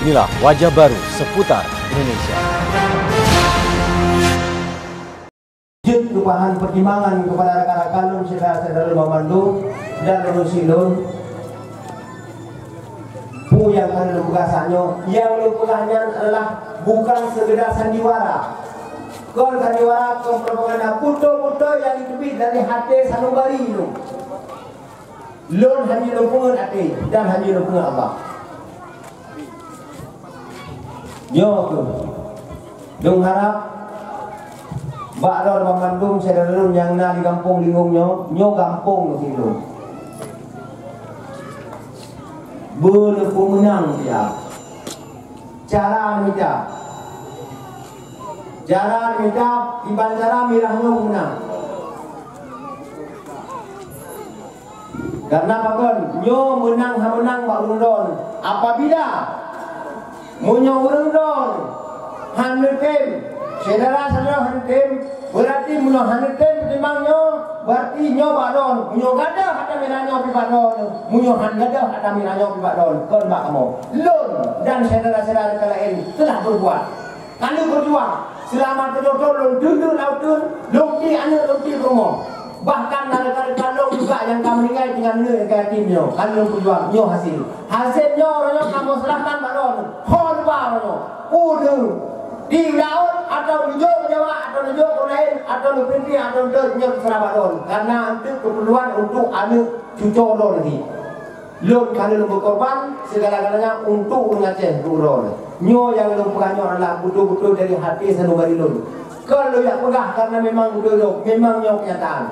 Inilah wajah baru seputar Indonesia. Ke bahan pertimbangan kepada rakan-rakan lun saudara-saudara memandu dan lusilun pu yang kan lupasannya yang lupanya adalah bukan sekedar sandiwara. Kau sandiwara kau propaganda puto-puto yang ditebit dari hati sanubari itu. Lun hanya lupungan hati dan hanya lupungan Allah. Yo tu, dong harap Bakal memandung saudara yang na di kampung lingungnya, nyo kampung tu tu. Boleh pemenang dia. Cara minta, iban cara mirahnya menang. Karena apa kan? Nyo menang bak rundon. Apabila munyo rundon, hanetem. Saudara-saudara hantem berarti munyo hantem pertimbangnya berarti nyo badon munyo gada hata miranyo pi badon munyo han gada hata miranyo pi badon kon mak kamu lun dan saudara-saudara lain telah berbuat kalau berjuang selama terjodol lun dulu lautun lumti anak lumti promo bahkan ada kalau juga yang kamu meninggal dengan ne ke timnya kalau berjuang nyo hasilnya orangnya kamu serahkan badon hon baronyo udah di laut atau di Jawa atau di Jawa lain atau di Pinti atau di Serabadon karena itu keperluan untuk anak cucu lo lagi. Lun kalau lo berkorban segala-galanya untuk ngaceh urol. Nyo yang lo pegahnya adalah betul-betul dari hati sanubari lun. Kalau yang pegah karena memang betul lo, memang nyo kenyataan.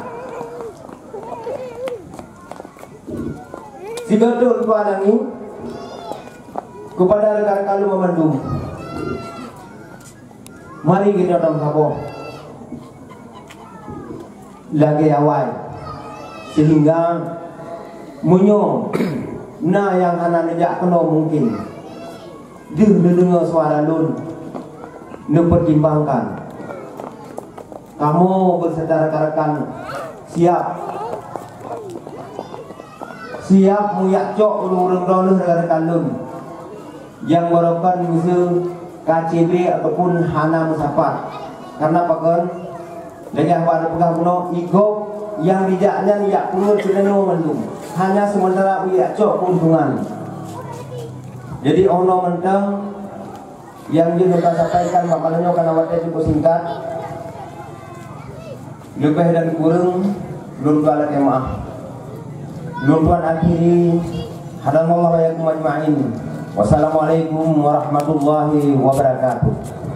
Si betul tuan ini kepada rekan-rekan lo memandung. Mari kita tambah lagi awal sehingga munyo na yang anak nejak kena mungkin dia dengar suara lun pertimbangkan kamu bersedar rekan siap muyak cok urung-urung rekan-rekan lun yang merupakan musuh KCB ataupun Hana Musafat karena pakai dengan pada pegang kuno igok yang bijaknya niat kuno celeno mendung hanya sementara uyak cok keuntungan jadi ono mentang yang dia minta sampaikan makalanya karena waktu cukup singkat lebih dan kurang belum balat yang maaf belum tuan akhiri hadanallahu wa yakum ajma'in. Wassalamualaikum warahmatullahi wabarakatuh.